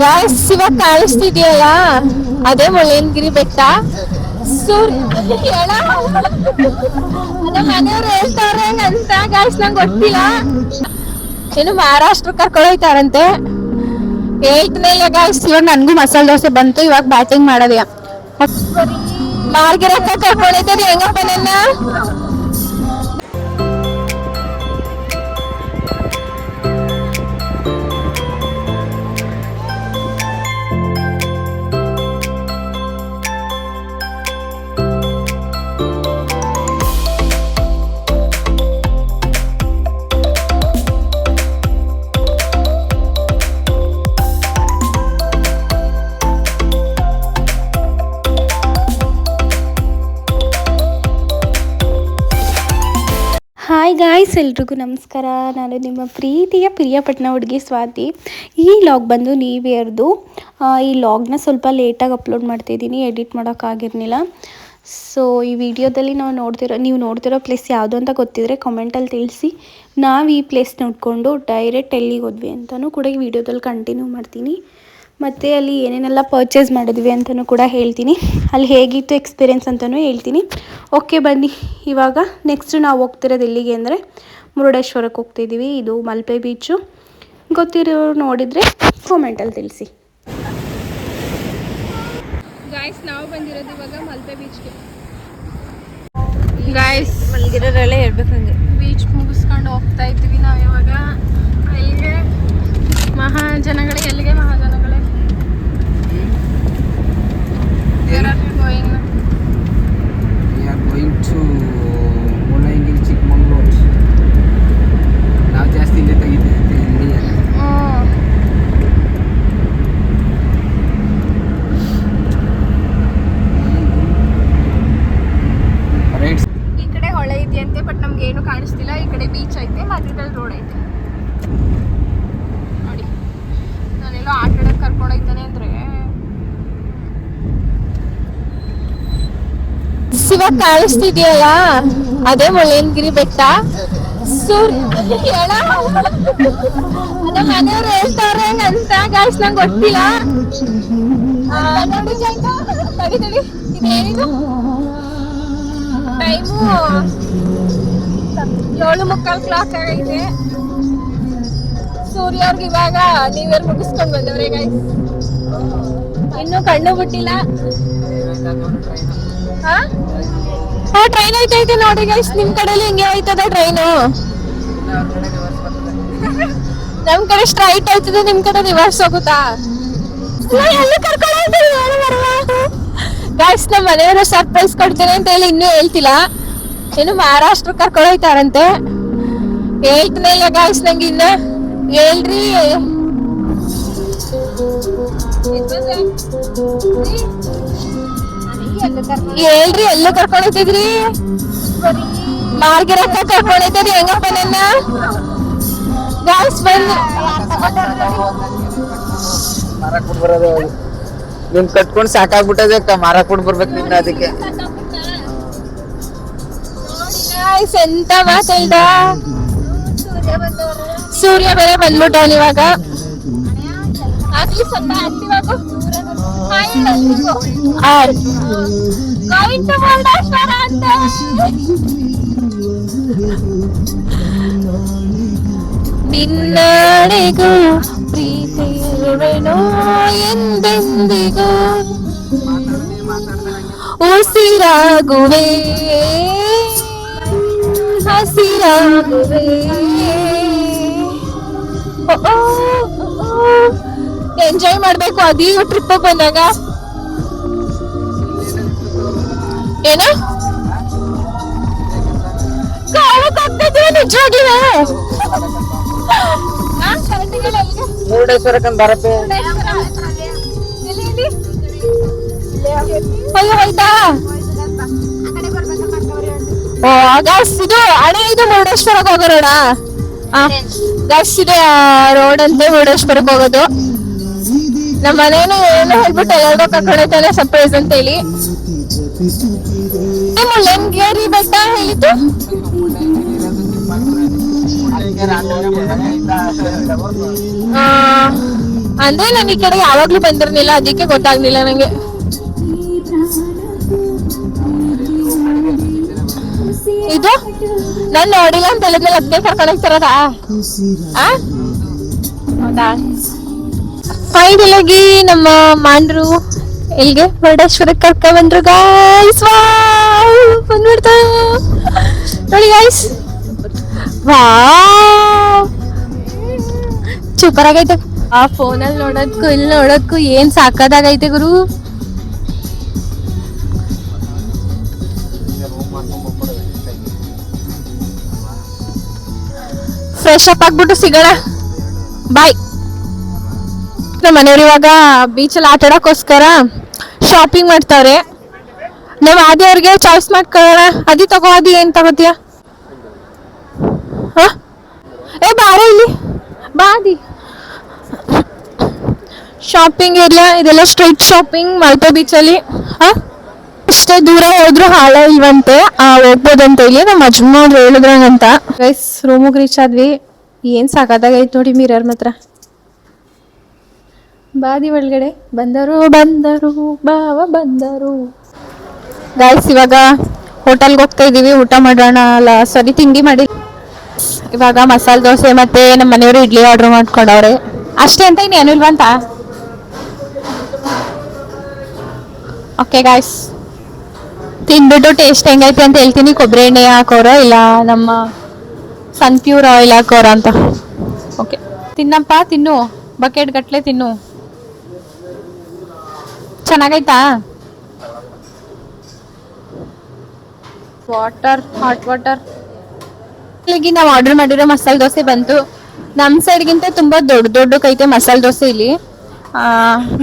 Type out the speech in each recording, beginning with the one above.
Guys ಇವಾಗ ಕಾಣಿಸ್ತಿದ್ಯಲ್ಲ ಅದೇ ಮುಳ್ಳಯ್ಯನಗಿರಿ ಬೆಟ್ಟ. ಅದೇ ಮನೆಯವ್ರು ಹೇಳ್ತಾವ್ರೆ ಅಂತ ಗಾಯ್ಸ್ ನಂಗೆ ಗೊತ್ತಿಲ್ಲ. ಏನು ಮಹಾರಾಷ್ಟ್ರ ಕರ್ಕೊಳೋಯ್ತಾರಂತೆ. ಏಟ್ನೇಲೆ ಗಾಯ್ಸ್ ಇವಾಗ ನನ್ಗೂ ಮಸಾಲೆ ದೋಸೆ ಬಂತು. ಇವಾಗ ಬ್ಯಾಟಿಂಗ್ ಮಾಡೋದೇ ಮಾರ್ಗಿರಕ್ಕ ಕರ್ಕೊಳೈತದ ಹೆಂಗಪ್ಪ ನನ್ನ. ಹಾಯ್ ಗಾಯ್ಸ್, ಎಲ್ರಿಗೂ ನಮಸ್ಕಾರ. ನಾನು ನಿಮ್ಮ ಪ್ರೀತಿಯ ಪ್ರಿಯಪಟ್ಟಣ ಹುಡುಗಿ ಸ್ವಾತಿ. ಈ ಲಾಗ್ ಬಂದು ನ್ಯೂ ಇಯರ್ದು. ಈ ಲಾಗ್ನ ಸ್ವಲ್ಪ ಲೇಟಾಗಿ ಅಪ್ಲೋಡ್ ಮಾಡ್ತಾಯಿದ್ದೀನಿ, ಎಡಿಟ್ ಮಾಡೋಕ್ಕಾಗಿರಲಿಲ್ಲ. ಸೊ ಈ ವಿಡಿಯೋದಲ್ಲಿ ನೀವು ನೋಡ್ತಿರೋ ಪ್ಲೇಸ್ ಯಾವುದು ಅಂತ ಗೊತ್ತಿದ್ರೆ ಕಮೆಂಟಲ್ಲಿ ತಿಳಿಸಿ. ನಾವು ಈ ಪ್ಲೇಸ್ ನೋಡಿಕೊಂಡು ಡೈರೆಕ್ಟ್ ಎಲ್ಲಿಗೆ ಹೋದ್ವಿ ಅಂತಲೂ ಕೂಡ ಈ ವಿಡಿಯೋದಲ್ಲಿ ಕಂಟಿನ್ಯೂ ಮಾಡ್ತೀನಿ. ಮತ್ತು ಅಲ್ಲಿ ಏನೇನೆಲ್ಲ ಪರ್ಚೇಸ್ ಮಾಡಿದ್ವಿ ಅಂತಲೂ ಕೂಡ ಹೇಳ್ತೀನಿ. ಅಲ್ಲಿ ಹೇಗಿತ್ತು ಎಕ್ಸ್ಪೀರಿಯೆನ್ಸ್ ಅಂತಲೂ ಹೇಳ್ತೀನಿ. ಓಕೆ ಬನ್ನಿ. ಇವಾಗ ನೆಕ್ಸ್ಟು ನಾವು ಹೋಗ್ತಿರೋದು ಎಲ್ಲಿಗೆ ಅಂದರೆ ಮುರುಡೇಶ್ವರಕ್ಕೆ ಹೋಗ್ತಿದ್ದೀವಿ. ಇದು ಮಲ್ಪೆ ಬೀಚು. ಗೊತ್ತಿರೋರು ನೋಡಿದರೆ ಕಾಮೆಂಟಲ್ಲಿ ತಿಳಿಸಿ. ಗಾಯ್ಸ್ ನಾವು ಬಂದಿರೋದು ಇವಾಗ ಮಲ್ಪೆ ಬೀಚ್ಗೆ. ಗಾಯ್ಸ್ ಮಲ್ಗಿರೋರೆಲ್ಲ ಹೇಳ್ಬೇಕಂಗೆ ಬೀಚ್ ಮುಗಿಸ್ಕೊಂಡು ಹೋಗ್ತಾ ಇದ್ದೀವಿ ನಾವು ಇವಾಗ. ಅಲ್ಲಿಗೆ ಮಹಾಜನಗಳೇ, ಎಲ್ಲಿಗೆ ಮಹಾಜನಗಳೇ. ಮುಳ್ಳಯ್ಯನಗಿರಿ, ಚಿಕ್ಕಮಂಗ್ಳೂರು. ನಾವು ಜಾಸ್ತಿ ಇಲ್ಲೇ ತೆಗಿತೀವಿ. ಈ ಕಡೆ ಹೊಳೆ ಇದೆಯಂತೆ, ಬಟ್ ನಮ್ಗೆ ಏನು ಕಾಣಿಸ್ತಿಲ್ಲ. ಈ ಕಡೆ ಬೀಚ್ ಐತೆ, ಮಧ್ಯದಲ್ಲಿ ರೋಡ್ ಐತೆ ನೋಡಿ. ನಾನೆಲ್ಲೋ ಆಟ ಆಡೋಕೆ ಕರ್ಕೊಂಡೋಗ್ತಾನೆ ಅಂದರೆ ಇವಾಗ ಕಾಣಿಸ್ತಿದ್ಯಲ್ಲ ಅದೇ ಮುಳ್ಳಯ್ಯನಗಿರಿ ಬೆಟ್ಟ. ಅದೇ ಮನೆಯವ್ರು ಹೇಳ್ತಾವ್ರೆ ಅಂತ ಗಾಯ್ಸ್ ನಂಗೆ ಗೊತ್ತಿಲ್ಲ. ನೋಡಿ ಇದೇನಿದು ಟೈಮು 7:45 ಕ್ಲಾಕ್ ಆಗೈತೆ. ಸೂರ್ಯ ಅವ್ರಿಗೆ ಇವಾಗ ನ್ಯೂ ಇಯರ್ ಮುಗಿಸ್ಕೊಂಡು ಬಂದವ್ರೆ ಗಾಯ್ಸ್. ಇನ್ನೂ ಕಣ್ಣು ಬಿಟ್ಟಿಲ್ಲ. ಟ್ರೈನ್ ಐತೈತೆ ನೋಡಿ ಗೈಸ್. ನಿಮ್ ಕಡೆಲಿ ಹಿಂಗೆ ಐತದ ಟ್ರೈನು? ನಮ್ ಕಡೆ ಸ್ಟ್ರೈಟ್ ಐತದೆ, ನಿಮ್ ಕಡೆ ರಿವರ್ಸ್ ಹೋಗುತ್ತಾ? ಗೈಸ್ ನಮ್ಮ ಮನೆಯವರು ಸರ್ಪ್ರೈಸ್ ಕೊಡ್ತೇನೆ ಅಂತ ಹೇಳಿ ಇನ್ನೂ ಹೇಳ್ತಿಲ್ಲ. ಏನು ಮಹಾರಾಷ್ಟ್ರ ಕರ್ಕೊಳೋಯ್ತಾರಂತೆ. ಹೇಳ್ತೇನೆ ಗೈಸ್, ನಂಗೆ ಇನ್ನ ಹೇಳ್ರಿ. ಹೇಳ್ರಿ ಎಲ್ಲ ಕರ್ಕೊಂಡೋಗ್ತಿದ್ರಿ? ಮಾರ್ಗಿರಕ್ಕ ಕರ್ಕೊಂಡೋಗ್ತದ್ರಿ ಹೆಂಗಪ್ಪ ನನ್ನ. ಗಾಯ್ಸ್ ಬಂದು ಮಾರಾಕ್ ಬಿಟ್ಟು ಬರೋದು. ನಿಮ್ ಕಟ್ಕೊಂಡು ಸಾಕಾಗ್ಬಿಟ್ಟದೆ, ಮಾರಾಕ್ ಬಿಟ್ಟು ಬರ್ಬೇಕು ನಿಮ್ನ. ಅದಕ್ಕೆ ಎಂತ ಮಾತಾಡ. ಸೂರ್ಯ ಬೇರೆ ಬಂದ್ಬಿಟ್ಟವನ್ ಇವಾಗ. ಸ್ವಲ್ಪ ಆಕ್ಟಿವ್ ನಿನ್ನಡೆಗೂ ಪ್ರೀತಿಯುವೆನೋ ಎಂದೆಂದಿಗೂ ಉಸಿರಾಗುವೆ ಹಸಿರಾಗುವೆ. ಎಂಜಾಯ್ ಮಾಡ್ಬೇಕು ಅದೀಗ ಟ್ರಿಪ್ ಬಂದಾಗ. ಏನು ನಿಜವಾಗಿವೆ ಮುರುಡೇಶ್ವರಕ್ಕಂತ ಬರತ್ತೆ. ಅಯ್ಯೋ ಆಯ್ತಾ? ಗಾಯ್ಸ್ ಇದು ಹಣೆ, ಇದು ಮುರುಡೇಶ್ವರಕ್ಕೆ ಹೋಗೋ ರೋಡ. ಗಾಯ್ಸ್ ಇದೆ ರೋಡ್ ಅಂತೆ ಮುರುಡೇಶ್ವರಕ್ಕೆ ಹೋಗೋದು. ನಮ್ಮ ಮನೇನು ಏನು ಹೇಳ್ಬಿಟ್ಟು ಎಲ್ಲರಿಗೂ ಕರ್ಕೊಂಡೋಗ್ತಾನೆ ಸರ್ಪ್ರೈಸ್ ಅಂತ ಹೇಳಿ. ಮುಳ್ಳಯ್ಯನಗಿರಿ ಬೆಟ್ಟ ಹೇಳಿದ್ದು ಅಂದ್ರೆ ನಾನು ಈ ಕಡೆ ಯಾವಾಗ್ಲೂ ಬಂದಿರ್ಲಿಲ್ಲ, ಅದಕ್ಕೆ ಗೊತ್ತಾಗ್ಲಿಲ್ಲ ನಂಗೆ. ಇದು ನಾನ್ ನೋಡಿಲ್ಲ ಅಂತ ಹೇಳಿದ್ಮೇಲೆ ಅದಕ್ಕೆ ಕರ್ಕೊಂಡು ಹೋಗ್ತಾರದ. ಹೌದಾ? ಫೈನಲ್ ಆಗಿ ನಮ್ಮ ಮಾಂಡ್ರು ಎಲ್ಲಿಗೆ ಮುರುಡೇಶ್ವರಕ್ಕೆ ಕರ್ಕೊಂಡ್ ಬಂದ್ರು ಗಾಯ್ಸ್. ಬಂದ್ಬಿಡ್ತಾ ನೋಡಿ ಗಾಯ್ಸ್. ಸೂಪರ್ ಆಗೈತೆ. ಆ ಫೋನಲ್ಲಿ ನೋಡೋದ್ಕು ಇಲ್ಲಿ ನೋಡೋದ್ಕು ಏನ್ ಸಾಕಾದಾಗೈತೆ ಗುರು. ಫ್ರೆಶ್ ಅಪ್ ಆಗ್ಬಿಟ್ಟು ಸಿಗೋಣ. ಬಾಯ್. ನಮ್ಮ ಮನೆಯವ್ರು ಇವಾಗ ಬೀಚಲ್ಲಿ ಆಟ ಆಡೋಕ್ಕೋಸ್ಕರ ಶಾಪಿಂಗ್ ಮಾಡ್ತಾರೆ. ನಾವು ಆದಿ ಅವ್ರಿಗೆ ಚಾಯ್ಸ್ ಮಾಡ್ಕೊಳ್ಳೋಣ. ಅದಿ ತಗೋ, ಅದಿ ಏನ್ ತಗೋತೀಯ? ಏ ಬಾರ ಇಲ್ಲಿ, ಬಾ ಅದಿ. ಶಾಪಿಂಗ್ ಏರಿಯಾ ಇದೆಲ್ಲ, ಸ್ಟ್ರೀಟ್ ಶಾಪಿಂಗ್ ಮಲ್ಪೆ ಬೀಚಲ್ಲಿ. ಅಷ್ಟೇ ದೂರ ಹೋದ್ರು ಹಾಳೆ ಇಲ್ವಂತೆ, ಹೋಗ್ಬೋದಂತ ಇಲ್ಲಿ ನಮ್ಮ ಅಜ್ಜನವ್ರು ಹೇಳಿದ್ರಂತ. ಗೈಸ್ ರೂಮಿಗೆ ರೀಚ್ ಆದ್ವಿ. ಏನ್ ಸಾಕಾದಾಗೈತೆ ನೋಡಿ ಮಿರರ್ ಮಾತ್ರ. ಬಾದಿ ಒಳಗಡೆ ಬಂದರು ಬಾವ ಬಂದರು. ಗೈಸ್ ಇವಾಗ ಹೋಟೆಲ್ಗೆ ಹೋಗ್ತಾ ಇದೀವಿ, ಊಟ ಮಾಡೋಣ. ಅಲ್ಲ ಸಾರಿ, ತಿಂಡಿ ಮಾಡಿ. ಇವಾಗ ಮಸಾಲೆ ದೋಸೆ ಮತ್ತೆ ನಮ್ಮ ಮನೆಯವರು ಇಡ್ಲಿ ಆರ್ಡರ್ ಮಾಡ್ಕೊಂಡವ್ರೆ. ಅಷ್ಟೇ ಅಂತ ಇನ್ನೇನು ಇಲ್ವಂತ. ಓಕೆ ಗಾಯ್ಸ್, ತಿಂದ್ಬಿಟ್ಟು ಟೇಸ್ಟ್ ಹೆಂಗೈತೆ ಅಂತ ಹೇಳ್ತೀನಿ. ಕೊಬ್ಬರಿ ಎಣ್ಣೆ ಹಾಕೋರ ಇಲ್ಲ ನಮ್ಮ ಸನ್ಪ್ಯೂರ್ ಆಯಿಲ್ ಹಾಕೋರ ಅಂತ. ಓಕೆ ತಿನ್ನಪ್ಪ, ತಿನ್ನು, ಬಕೆಟ್ ಗಟ್ಲೆ ತಿನ್ನು. ಚೆನ್ನಾಗೈತಾ? Water, hot water. ಇಲ್ಲಿ ನಾವು ಆರ್ಡರ್ ಮಾಡಿರೋ ಮಸಾಲೆ ದೋಸೆ ಬಂತು. ನಮ್ಮ ಸೈಡ್ಗಿಂತ ತುಂಬಾ ದೊಡ್ಡಕೈತೆ ಮಸಾಲೆ ದೋಸೆ ಇಲ್ಲಿ.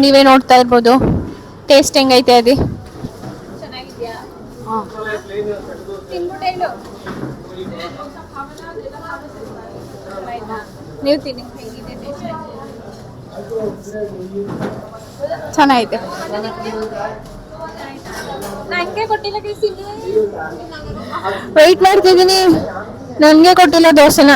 ನೀವೇ ನೋಡ್ತಾ ಇರ್ಬೋದು. ಟೇಸ್ಟ್ ಹೆಂಗೈತೆ ಅದಿ? ಚೆನ್ನಾಗಿದ್ಯಾ? ನೀವು ತಿನ್ನಿ, ಚೆನ್ನಾಗೈತೆ. ವೆಯ್ಟ್ ಮಾಡ್ತಿದ್ದೀನಿ, ನನಗೆ ಕೊಟ್ಟಿಲ್ಲ ದೋಸೆನ.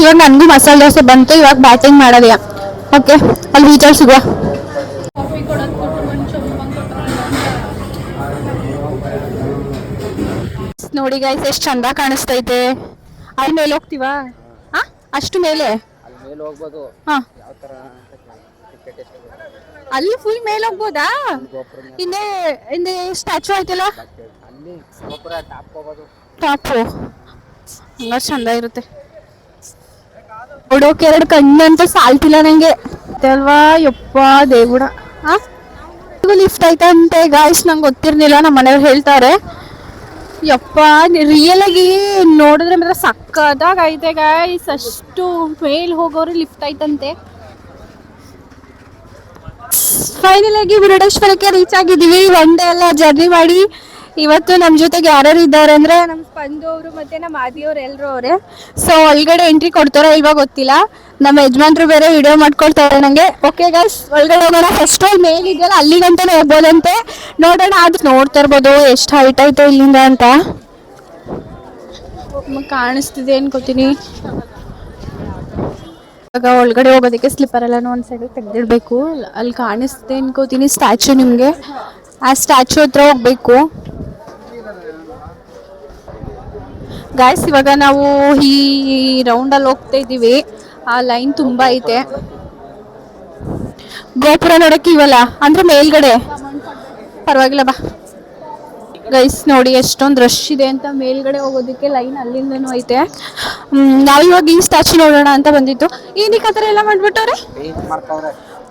ಇವಾಗ ನನಗೂ ಮಸಾಲೆ ದೋಸೆ ಬಂತು. ಇವಾಗ ಬ್ಯಾಟಿಂಗ್ ಮಾಡೋದ್ಯಾ. ಓಕೆ, ಅಲ್ಲಿ ಬೀಚಲ್ಲಿ ಸಿಗುವ. ನೋಡಿ ಗೈಸ್ ಎಷ್ಟು ಚಂದ ಕಾಣಿಸ್ತೈತೆ. ಅಲ್ಲಿ ಮೇಲೆ ಹೋಗ್ತೀವಾ? ಅಷ್ಟು ಮೇಲೆ ಅಲ್ಲಿ ಫುಲ್ ಮೇಲೆ ಹೋಗ್ಬೋದಾ? ಹಿಂದೆ ಸ್ಟ್ಯಾಚು ಆಯ್ತಲ್ಲ, ಟಾಪು ಹಂಗ ಚಂದ ಇರುತ್ತೆ. ನೋಡೋಕೆ 2 ಕಣ್ಣಂತೂ ಸಾಲ್ತಿಲ್ಲ ನಂಗೆ ಅಲ್ವಾ. ಯಪ್ಪ ದೇಗುಡ. ಲಿಫ್ಟ್ ಐತಂತೆ ಗಾಯ್ಸ್, ನಂಗೆ ಗೊತ್ತಿರ್ಲಿಲ್ಲ. ನಮ್ಮ ಮನೆಯವ್ರು ಹೇಳ್ತಾರೆ. ಯಪ್ಪ ರಿಯಲ್ ಆಗಿ ನೋಡಿದ್ರೆ ಮಾತ್ರ ಸಕ್ಕದಾಗ ಐತೆ ಗಾಯ್ಸ್. ಅಷ್ಟು ಮೇಲ್ ಹೋಗೋರು ಲಿಫ್ಟ್ ಐತಂತೆ. ಫೈನಲ್ ಆಗಿ ಮುರುಡೇಶ್ವರಕ್ಕೆ ರೀಚ್ ಆಗಿದ್ದೀವಿ. ಒನ್ ಡೇ ಎಲ್ಲ ಜರ್ನಿ ಮಾಡಿ. ಇವತ್ತು ನಮ್ಮ ಜೊತೆಗೆ ಯಾರ್ಯಾರು ಇದ್ದಾರೆ ಅಂದ್ರೆ ನಮ್ಮ ಸ್ಪಂದು ಅವರು ಮತ್ತೆ ನಮ್ಮ ಆದಿಯವ್ರು ಎಲ್ಲರೂ ಅವರೇ. ಸೊ ಒಳಗಡೆ ಎಂಟ್ರಿ ಕೊಡ್ತಾರೋ ಇಲ್ವಾ ಗೊತ್ತಿಲ್ಲ. ನಮ್ಮ ಯಜಮಾನ್ರು ಬೇರೆ ವಿಡಿಯೋ ಮಾಡ್ಕೊಳ್ತಾರೆ ನಂಗೆ. ಓಕೆ ಗೈಸ್, ಒಳಗಡೆ ಹೋಗೋಣ. ಫಸ್ಟ್ ಮೇಲ್ ಇದೆಯಲ್ಲ ಅಲ್ಲಿಗಂತಾನೆ ಹೋಗ್ಬೋದಂತೆ. ನೋಡೋಣ. ಅದು ನೋಡ್ತಾ ಇರ್ಬೋದು ಎಷ್ಟು ಹೈಟ್ ಐತೆ ಇಲ್ಲಿಂದ ಅಂತ. ಕಾಣಿಸ್ತಿದೆ ಅನ್ಕೋತೀನಿ. ಇವಾಗ ಒಳಗಡೆ ಹೋಗೋದಕ್ಕೆ ಸ್ಲಿಪ್ಪರ್ ಎಲ್ಲಾನು ಒಂದು ಸೈಡ್ ತೆಗೆದಿಡ್ಬೇಕು. ಅಲ್ಲಿ ಕಾಣಿಸ್ತಿದೆ ಅನ್ಕೋತೀನಿ ಸ್ಟ್ಯಾಚು. ನಿಮಗೆ ಆ ಸ್ಟ್ಯಾಚು ಹತ್ರ ಹೋಗ್ಬೇಕು ಗಾಯ್ಸ್. ಇವಾಗ ನಾವು ಈ ರೌಂಡಲ್ಲಿ ಹೋಗ್ತಾ ಇದ್ದೀವಿ. ಆ ಲೈನ್ ತುಂಬಾ ಐತೆ. ಗೋಪುರ ನೋಡಕ್ಕೆ ಇವಲ್ಲ ಅಂದ್ರೆ ಮೇಲ್ಗಡೆ ಪರವಾಗಿಲ್ಲ ಬಾ. ಗೈಸ್ ನೋಡಿ ಎಷ್ಟೊಂದು ರಶ್ ಇದೆ ಅಂತ. ಮೇಲ್ಗಡೆ ಹೋಗೋದಕ್ಕೆ ಲೈನ್ ಅಲ್ಲಿಂದನೂ ಐತೆ. ನಾವಿವಾಗ ಈ ಸ್ಟ್ಯಾಚು ನೋಡೋಣ ಅಂತ ಬಂದಿತ್ತು. ಏನಕ್ಕೆ ಆ ಥರ ಎಲ್ಲ ಮಾಡ್ಬಿಟ್ಟವ್ರೆ?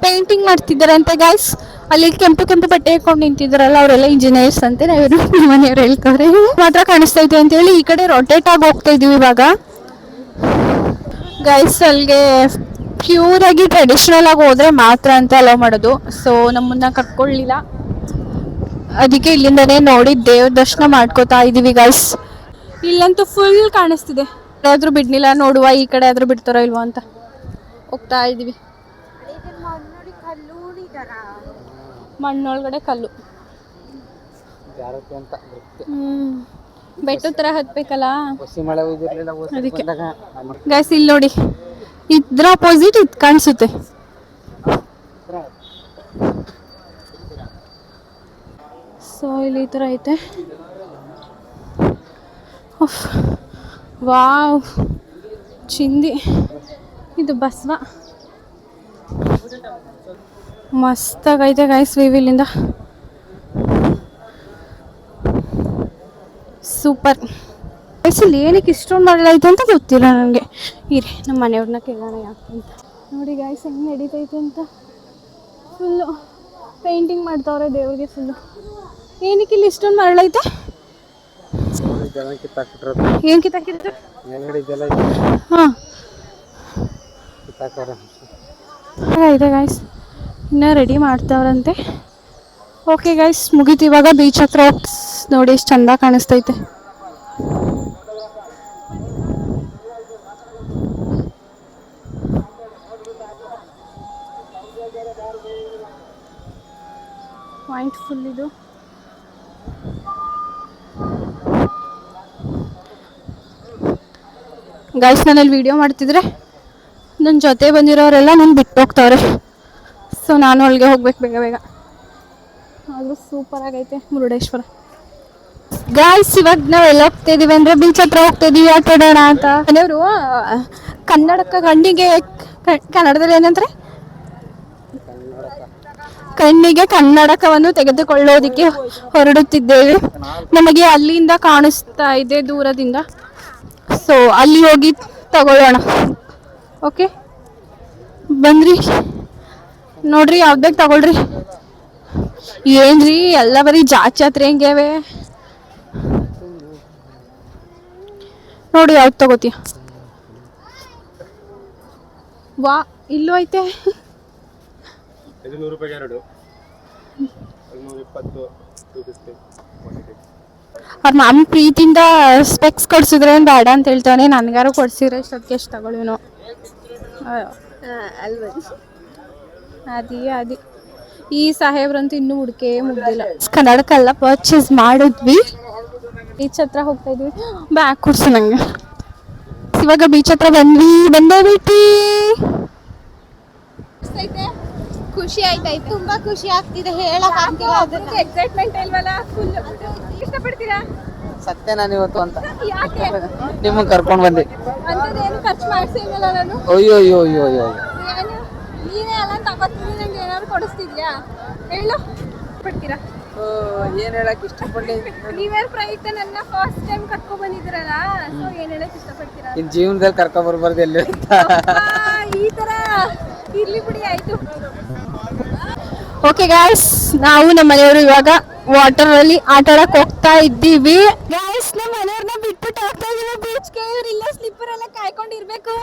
ಪೇಂಟಿಂಗ್ ಮಾಡ್ತಿದ್ದಾರೆ ಅಂತೆ ಗಾಯ್ಸ್. ಅಲ್ಲಿ ಕೆಂಪು ಬಟ್ಟೆ ಹಾಕೊಂಡು ನಿಂತಿದ್ದಾರಲ್ಲ ಅವರೆಲ್ಲ ಇಂಜಿನಿಯರ್ಸ್ ಅಂತೆ. ನಾವೇನು ಮನೆಯವ್ರು ಹೇಳ್ತಾರೆ ಮಾತ್ರ ಕಾಣಿಸ್ತೈತೆ ಅಂತ ಹೇಳಿ ಈ ಕಡೆ ರೊಟೇಟ್ ಆಗಿ ಹೋಗ್ತಾ ಇದೀವಿ ಇವಾಗ ಗೈಸ್. ಅಲ್ಲಿಗೆ ಪ್ಯೂರ್ ಆಗಿ ಟ್ರೆಡಿಷನಲ್ ಆಗಿ ಹೋದ್ರೆ ಮಾತ್ರ ಅಂತ ಅಲೋ ಮಾಡೋದು. ಸೊ ನಮ್ಮನ್ನ ಕರ್ಕೊಳ್ಳಿಲ್ಲ, ಅದಕ್ಕೆ ಇಲ್ಲಿಂದನೇ ನೋಡಿ ದೇವ್ರ ದರ್ಶನ ಮಾಡ್ಕೋತಾ ಇದೀವಿ ಗೈಸ್. ಇಲ್ಲಂತೂ ಫುಲ್ ಕಾಣಿಸ್ತಿದೆ. ಯಾರಾದ್ರೂ ಬಿಡ್ನಿಲ್ಲ, ನೋಡುವ ಈ ಕಡೆ ಆದ್ರೂ ಬಿಡ್ತಾರೋ ಇಲ್ವೋ ಅಂತ ಹೋಗ್ತಾ ಇದೀವಿ. ಮಣ್ಣೊಳಗಡೆ ಕಲ್ಲು. ಬೆಟ್ಟ ತರ ಹತ್ಬೇಕಲ್ಲ ಬಸ್ಸಿ ಮಳೆ ಹೋಗಿರ್ಲಿಲ್ಲ ಅದಕ್ಕೆ. ಬಂದಾಗ ಗೈಸ್ ಇಲ್ಲಿ ನೋಡಿ, ಇದ್ರ ಅಪೋಸಿಟ್ ಇದು ಕಾಣಿಸುತ್ತೆ. ಸೊ ಇಲ್ಲಿ ಈ ಥರ ಐತೆ. ವಾವ್, ಚಿಂದಿ. ಇದು ಬಸವ ಮಸ್ತಾಗೈತೆ ಗೈಸ್. ವಿವಿಲಿಂದ ಸೂಪರ್. ಇಲ್ಲಿ ಏನಕ್ಕೆ ಇಷ್ಟೊಂದು ಮಾಡಲೈತೆ ಅಂತ ಗೊತ್ತಿಲ್ಲ ನನಗೆ. ಇರಿ ನಮ್ಮ ಮನೆಯವ್ರನ್ನ ಕೇಳೋಣ ಯಾಕೆ ಅಂತ. ನೋಡಿ ಗಾಯ್ಸ್ ಹೆಂಗೆ ನಡೀತೈತೆ ಅಂತ. ಫುಲ್ಲು ಪೇಂಟಿಂಗ್ ಮಾಡ್ತಾವ್ರೆ ದೇವ್ರಿಗೆ ಫುಲ್ಲು. ಏನಕ್ಕೆ ಇಲ್ಲಿ ಇಷ್ಟೊಂದು ಮರಳೈತೆ? ಏನು ಕಿತ್ತಾಕಿದ್ರು? ಹಾಂ ಇದೆ ಗಾಯ್ಸ್. ಇನ್ನೂ ರೆಡಿ ಮಾಡ್ತಾವ್ರಂತೆ. ಓಕೆ ಗೈಸ್, ಮುಗೀತು ಇವಾಗ. ಬೀಚ್ ಹತ್ರ ನೋಡಿ ಎಷ್ಟು ಚಂದ ಕಾಣಿಸ್ತೈತೆ. ಪಾಯಿಂಟ್ ಫುಲ್ ಇದು. ಗೈಸ್ ನಾನಲ್ಲಿ ವಿಡಿಯೋ ಮಾಡ್ತಿದ್ರೆ ನನ್ನ ಜೊತೆ ಬಂದಿರೋರೆಲ್ಲ ನಾನು ಬಿಟ್ಟು ಹೋಗ್ತಾವ್ರೆ. ಸೊ ನಾನು ಅಲ್ಲಿಗೆ ಹೋಗ್ಬೇಕು ಬೇಗ ಬೇಗ. ಆದರೂ ಸೂಪರ್ ಆಗೈತೆ ಮುರುಡೇಶ್ವರ. ಗಾಯ್ಸ್ ಇವಾಗ ನಾವು ಎಲ್ಲ ಹೋಗ್ತಾ ಇದೀವಿ ಅಂದರೆ ಬೀಚ್ ಹತ್ರ ಹೋಗ್ತಾ ಇದೀವಿ ಆಟ ಆಡೋಣ ಅಂತ. ಮನೆಯವರು ಕಣ್ಣಿಗೆ ಕನ್ನಡದಲ್ಲಿ ಏನಂತಾರೆ, ಕಣ್ಣಿಗೆ ಕನ್ನಡಕವನ್ನು ತೆಗೆದುಕೊಳ್ಳೋದಿಕ್ಕೆ ಹೊರಡುತ್ತಿದ್ದೇವೆ. ನಮಗೆ ಅಲ್ಲಿಂದ ಕಾಣಿಸ್ತಾ ಇದೆ ದೂರದಿಂದ. ಸೊ ಅಲ್ಲಿ ಹೋಗಿ ತಗೊಳ್ಳೋಣ. ಓಕೆ ಬಂದ್ರಿ ನೋಡ್ರಿ, ಯಾವ್ದಾಗ ತಗೊಳ್ರಿ. ಏನ್ರಿ ಎಲ್ಲ ಬರೀ ಜಾತ್ರೆ ಹೆಂಗ್ಯಾವೆ ನೋಡಿ, ಯಾವ್ದು ತಗೋತೀಯ? ವಾ ಇಲ್ಲೂ ಐತೆ. ಅವ್ರ ಮಾಮ ಪ್ರೀತಿಯಿಂದ ಸ್ಪೆಕ್ಸ್ ಕೊಡ್ಸಿದ್ರೆ ಬೇಡ ಅಂತ ಹೇಳ್ತಾನೆ. ನನ್ಗಾರು ಕೊಡ್ಸಿದ್ರೆ ಇಷ್ಟೊತ್ತಿಗೆ ಎಷ್ಟು ತಗೊಳ್ಳಿನೋ. ಅದೇ ಈ ಸಾಹೇಬ್ರಂತೂ ಇನ್ನೂ ಹುಡುಕೇ ಮುಗ್ದಿಲ್ಲ. ಕನ್ನಡಕ್ಕೆಲ್ಲ ಪರ್ಚೇಸ್ ಮಾಡಿದ್ವಿ. ಬೀಚ್ ಹತ್ರ ಹೋಗ್ತಾ ಇದ್ವಿ. ಬ್ಯಾಗ್ ಕೊಡ್ಸು ನಂಗೆ. ಇವಾಗ ಬೀಚ್ ಹತ್ರ ಬಂದೇ ಬಿಟ್ಟಿ. ಖುಷಿ ಆಯ್ತಾಯ್ತು, ತುಂಬಾ ಖುಷಿ ಆಗ್ತಿದೆ. ಹೇಳಕ್ ಆಗ್ತಿಲ್ಲ, ಅದಕ್ಕೆ ಎಕ್ಸೈಟ್ಮೆಂಟ್ ಇಲ್ವಲ್ಲ. ಫುಲ್ ಇಷ್ಟಪಡ್ತೀರಾ? ಸತ್ಯ ನಾನು ಇವತ್ತು ಅಂತ ಯಾಕೆ ನಿಮ್ಮನ್ನ ಕರ್ಕೊಂಡು ಬಂದೆ. ಅಂತದೇನು ಖರ್ಚು ಮಾಡ್ಸಿಲ್ವಲ್ಲ ನಾನು. ಅಯ್ಯೋ ಅಯ್ಯೋ ಅಯ್ಯೋ ಅಯ್ಯೋ ಏನು ನೀನೇ ಎಲ್ಲ ತಗೋತೀನಿ, ನಂಗೆ ಏನಾದ್ರು ಕೊಡಿಸ್ತಿದ್ಯಾ ಹೇಳು? ಪಡ್ತೀರಾ? ಏನ್ ಹೇಳಕ್ ಇಷ್ಟಪಡ್ಲಿ? ನೀವೇನು ಪ್ರಯುಕ್ತ ನನ್ನ ಫಸ್ಟ್ ಟೈಮ್ ಕರ್ಕೊಂಡ್ ಬಂದಿದ್ದೀರಲ್ಲ, ಸೊ ಏನ್ ಹೇಳಕ್ ಇಷ್ಟಪಡ್ತೀರಾ? ಇನ್ ಜೀವನದಲ್ಲಿ ಕರ್ಕೊಂಡ್ ಬರ್ಬಾರ್ದು ಎಲ್ಲಿ ಅಂತ. ಈ ತರ ಇರ್ಲಿ ಬಿಡಿ, ಆಯ್ತು. ಓಕೆ ಗಾಯ್ಸ್, ನಾವು ನಮ್ಮ ಮನೆಯವರು ಇವಾಗ ವಾಟರ್ ಅಲ್ಲಿ ಆಟ ಆಡಕ್ ಹೋಗ್ತಾ ಇದ್ದೀವಿ. ಗಾಯ್ಸ್ ನಮ್ಮ ಮನೆಯವ್ರನ್ನ ಬಿಟ್ಬಿಟ್ಟು ಹೋಗ್ತಾ ಇದೀವಿ ಬೀಚ್ಗೆ. ಇವರೆಲ್ಲ ಸ್ಲಿಪ್ಪರ್ ಎಲ್ಲ ಕಾಯ್ಕೊಂಡಿರ್ಬೇಕು.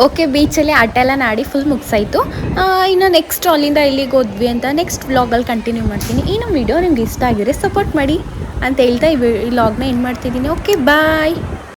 ಓಕೆ, ಬೀಚಲ್ಲಿ ಆಟ ಎಲ್ಲ ಆಡಿ ಫುಲ್ ಮುಗಿಸಾಯಿತು. ಇನ್ನು ನೆಕ್ಸ್ಟ್ ಅಲ್ಲಿಂದ ಇಲ್ಲಿಗೆ ಹೋದ್ವಿ ಅಂತ ನೆಕ್ಸ್ಟ್ ವ್ಲಾಗಲ್ಲಿ ಕಂಟಿನ್ಯೂ ಮಾಡ್ತೀನಿ. ಈ ನಮ್ಮ ವಿಡಿಯೋ ನಿಮ್ಗೆ ಇಷ್ಟ ಆಗಿದ್ರೆ ಸಪೋರ್ಟ್ ಮಾಡಿ ಅಂತ ಹೇಳ್ತಾ ಈ ವ್ಲಾಗ್ನ ಏನು ಮಾಡ್ತಿದ್ದೀನಿ. ಓಕೆ ಬಾಯ್.